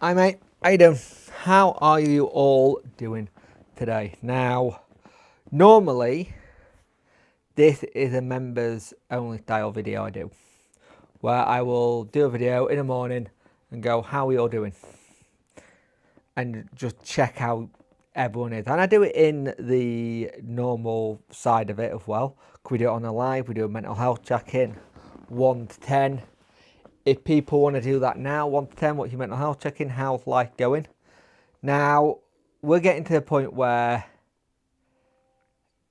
Hi mate, how you doing? How are you all doing today? Now, normally this is a members only style video I do, where I will do a video in the morning and go, how are you all doing? And just check how everyone is. And I do it in the normal side of it as well. We do it on a live, we do a mental health check-in, 1 to 10. If people want to do that now, 1 to 10, what's your mental health check-in? How's life going? Now, we're getting to the point where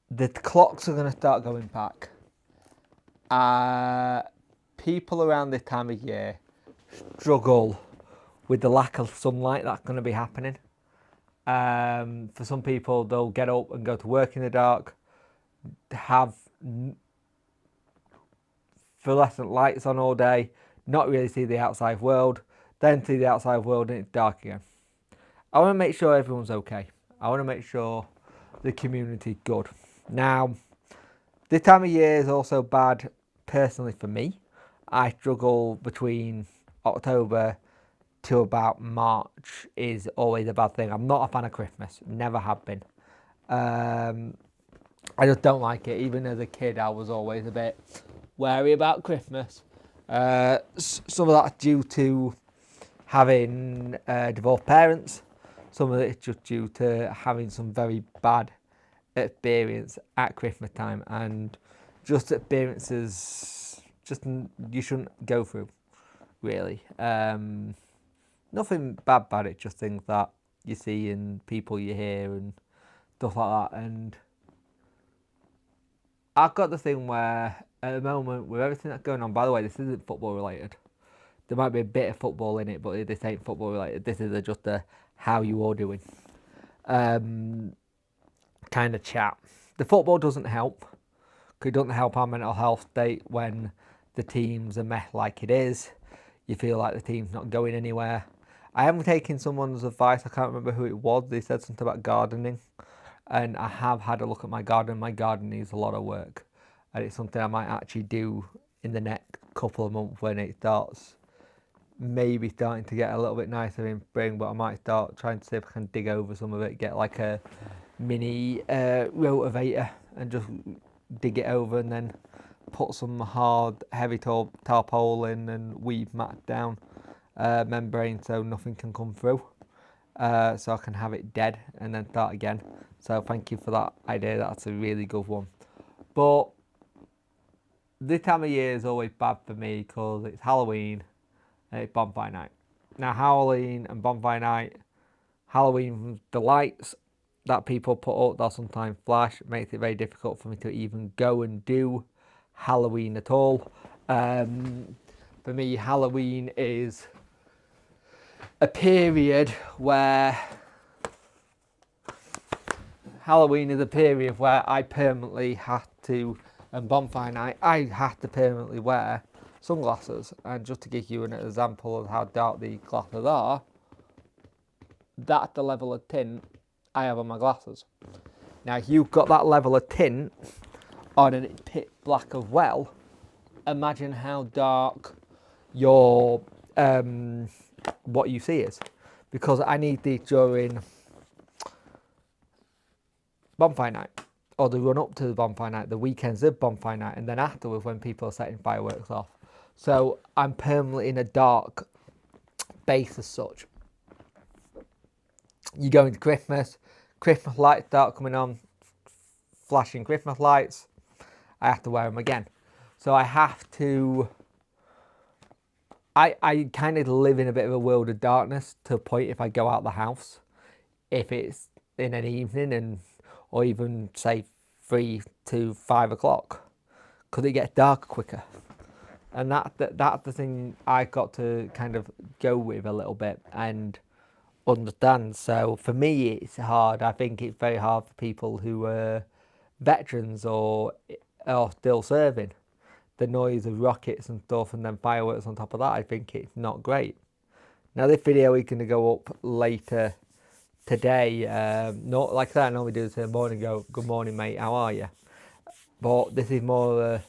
the clocks are going to start going back. People around this time of year struggle with the lack of sunlight that's going to be happening. For some people, they'll get up and go to work in the dark, have fluorescent lights on all day, not really see the outside world, then see the outside world and it's dark again. I want to make sure everyone's okay. I want to make sure the community's good. Now, this time of year is also bad personally for me. I struggle between October to about March is always a bad thing. I'm not a fan of Christmas, never have been. I just don't like it. Even as a kid, I was always a bit wary about Christmas. Some of that's due to having divorced parents. Some of it is just due to having some very bad experience at Christmas time, and just experiences just you shouldn't go through, really. Nothing bad about it, just things that you see and people you hear and stuff like that. And I've got the thing where at the moment with everything that's going on, by the way, this isn't football related. There might be a bit of football in it, but this ain't football related. This is just a how you all doing kind of chat. The football doesn't help. It doesn't help our mental health state when the team's a mess like it is. You feel like the team's not going anywhere. I am taking someone's advice. I can't remember who it was. They said something about gardening. And I have had a look at my garden. My garden needs a lot of work. And it's something I might actually do in the next couple of months when it starts maybe starting to get a little bit nicer in spring. But I might start trying to see if I can dig over some of it, get like a mini rotavator and just dig it over and then put some hard heavy tarpaulin and weave mat down membrane so nothing can come through, so I can have it dead and then start again. So thank you for that idea. That's a really good one. But this time of year is always bad for me because it's Halloween and it's bonfire night. Now Halloween and bonfire night, Halloween, the lights that people put up, they'll sometimes flash. It makes it very difficult for me to even go and do Halloween at all. For me, Halloween is a period where I permanently have to, and bonfire night, I have to permanently wear sunglasses. And just to give you an example of how dark the glasses are, that's the level of tint I have on my glasses. Now, if you've got that level of tint on and it's pitch black as well, imagine how dark your what you see is. Because I need these during bonfire night, or the run up to the bonfire night, the weekends of bonfire night, and then afterwards when people are setting fireworks off. So I'm permanently in a dark base as such. You go into Christmas lights start coming on, flashing Christmas lights, I have to wear them again. So I have to, I kind of live in a bit of a world of darkness to a point if I go out the house, if it's in an evening or even say 3 to 5 o'clock, because it gets dark quicker. And that's the thing I got to kind of go with a little bit and understand. So for me, it's hard. I think it's very hard for people who are veterans or are still serving. The noise of rockets and stuff and then fireworks on top of that, I think it's not great. Now this video is going to go up later today. Not like that, I normally do this in the morning, go, good morning mate, how are you? But this is more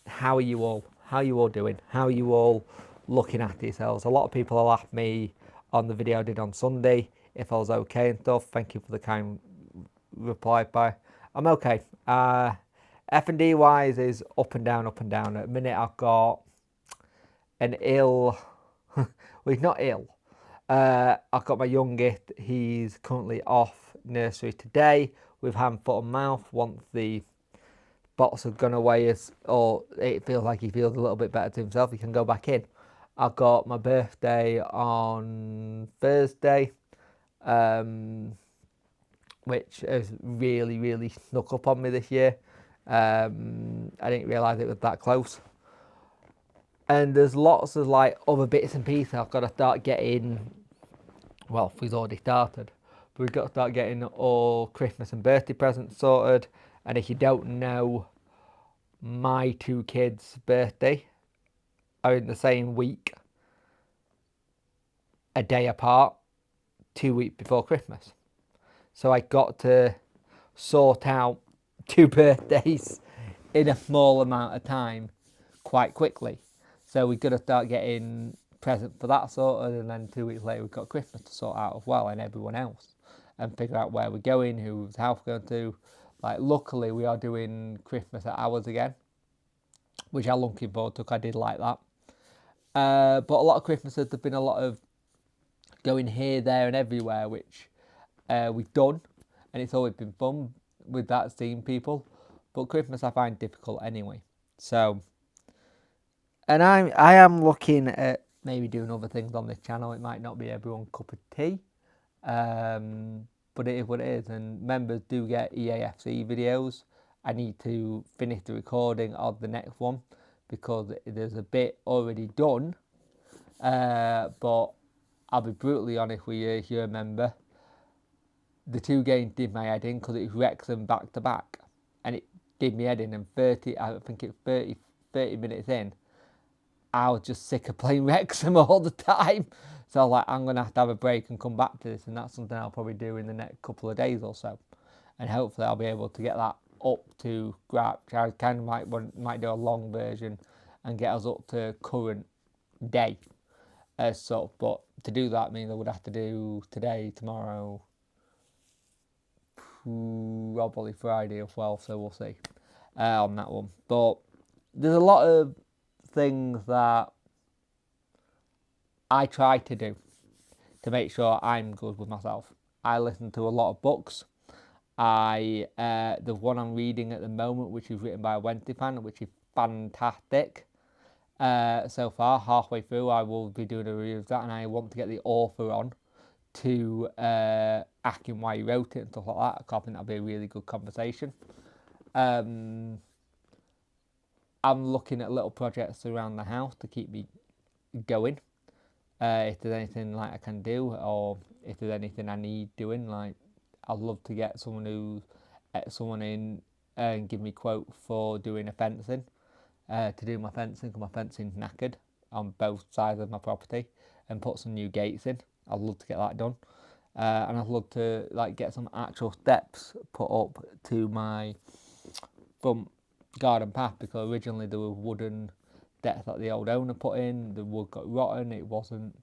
how are you all doing? How are you all looking after yourselves? A lot of people will ask me on the video I did on Sunday, if I was okay and stuff. Thank you for the kind reply by. I'm okay. F&D wise is up and down, up and down. At the minute I've got an ill, well, he's not ill. I've got my youngest, he's currently off nursery today with hand, foot and mouth. Once the bots have gone away, or it feels like he feels a little bit better to himself, he can go back in. I've got my birthday on Thursday, which has really, really snuck up on me this year. I didn't realise it was that close. And there's lots of like other bits and pieces I've got to start getting. Well, we've already started, but we've got to start getting all Christmas and birthday presents sorted. And if you don't know, my two kids' birthday are in the same week, a day apart, 2 weeks before Christmas. So I got to sort out two birthdays in a small amount of time quite quickly. So we've got to start getting present for that sorted, and then 2 weeks later we've got Christmas to sort out as well, and everyone else, and figure out where we're going, whose house we're going to. Like, luckily we are doing Christmas at ours again, which I'm looking forward to, because I did like that. But a lot of Christmases, there's been a lot of going here, there and everywhere, which we've done, and it's always been fun with that, seeing people. But Christmas I find difficult anyway. So, and I am looking at maybe doing other things on this channel. It might not be everyone's cup of tea, but it is what it is. And members do get EAFC videos. I need to finish the recording of the next one, because there's a bit already done. But I'll be brutally honest with you, if you remember, the two games did my head in, because it was Wrexham back to back, and it did me head in. And 30 minutes in, I was just sick of playing Wrexham all the time. So I was like, I'm going to have a break and come back to this, and that's something I'll probably do in the next couple of days or so. And hopefully I'll be able to get that up to scratch. I kind of might do a long version and get us up to current day as sort of. But to do that means I would have to do today, tomorrow, probably Friday as well, so we'll see on that one. But there's a lot of things that I try to do to make sure I'm good with myself. I listen to a lot of books. The one I'm reading at the moment, which is written by a Wednesday fan, which is fantastic. So far, halfway through, I will be doing a review of that, and I want to get the author on to ask him why he wrote it and stuff like that. I think that'll be a really good conversation. I'm looking at little projects around the house to keep me going. If there's anything like I can do, or if there's anything I need doing, like I'd love to get someone in and give me quote for doing a fencing, to do my fencing, because my fencing's knackered on both sides of my property, and put some new gates in. I'd love to get that done, and I'd love to like get some actual steps put up to my front garden path, because originally there were wooden steps that the old owner put in. The wood got rotten, it wasn't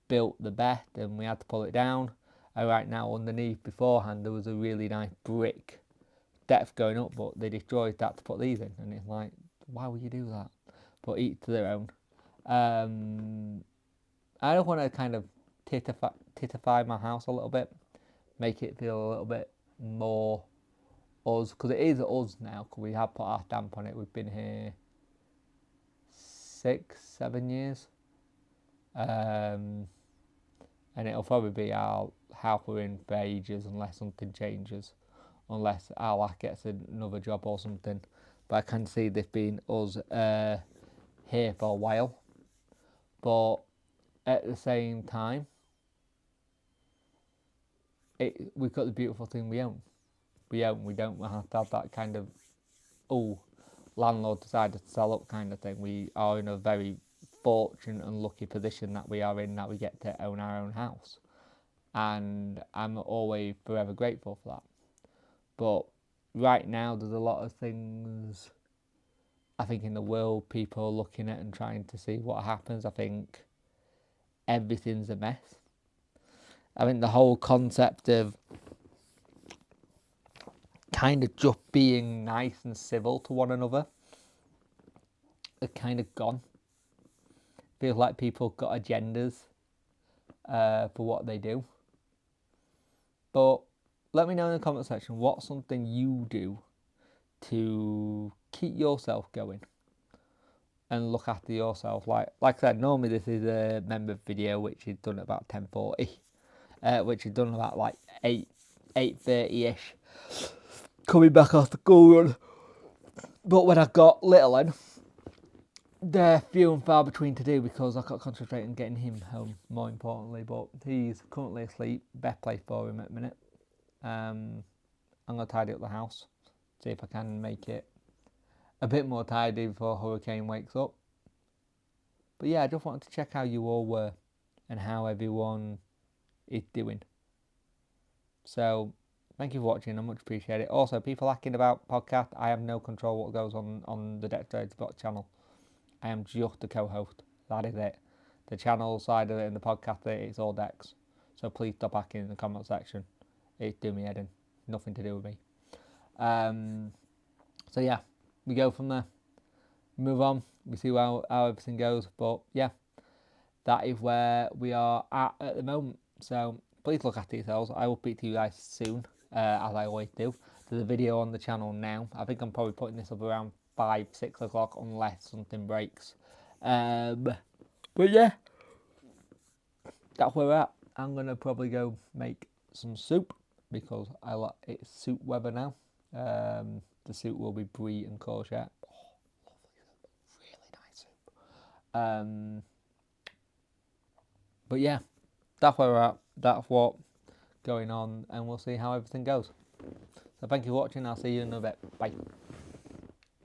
built the best, and we had to pull it down. And right now underneath, beforehand, there was a really nice brick depth going up, but they destroyed that to put these in, and it's like, why would you do that? But each to their own. I don't want to kind of titify my house a little bit, make it feel a little bit more us, because it is us now, because we have put our stamp on it. We've been here 6-7 years, and it'll probably be our house we're in for ages, unless something changes, unless our gets another job or something. But I can see this being us here for a while. But at the same time, we've got the beautiful thing we own. We don't have to have that kind of, landlord decided to sell up kind of thing. We are in a very fortunate and lucky position that we are in, that we get to own our own house. And I'm always forever grateful for that. But right now, there's a lot of things, I think, in the world people are looking at and trying to see what happens. I think everything's a mess. I think the whole concept of kind of just being nice and civil to one another are kind of gone. Feels like people got agendas for what they do. But let me know in the comment section what's something you do to keep yourself going and look after yourself. Like I said, normally this is a member video which is done at about 10:40, which is done about like 8:30ish. Coming back off the school run. But when I got little one, they're few and far between to do because I've got to concentrate on getting him home more importantly. But he's currently asleep. Best place for him at the minute. I'm going to tidy up the house, see if I can make it a bit more tidy before Hurricane wakes up. But yeah, I just wanted to check how you all were and how everyone is doing. So thank you for watching. I much appreciate it. Also, people asking about podcast, I have no control what goes on the Dexterity Box channel. I am just the co-host. That is it. The channel side of it and the podcast, it's all Dex. So please stop asking in the comment section. It's doing me head in. Nothing to do with me. So yeah, we go from there. Move on. We see how everything goes. But yeah, that is where we are at the moment. So please look after yourselves. I will speak to you guys soon, as I always do. There's a video on the channel now. I think I'm probably putting this up around 5-6 o'clock unless something breaks. But yeah, that's where we're at. I'm gonna probably go make some soup because it's soup weather now. The soup will be brie and courgette. Oh, really nice soup. But yeah, that's where we're at. That's what's going on, and we'll see how everything goes. So thank you for watching. I'll see you in a bit. Bye.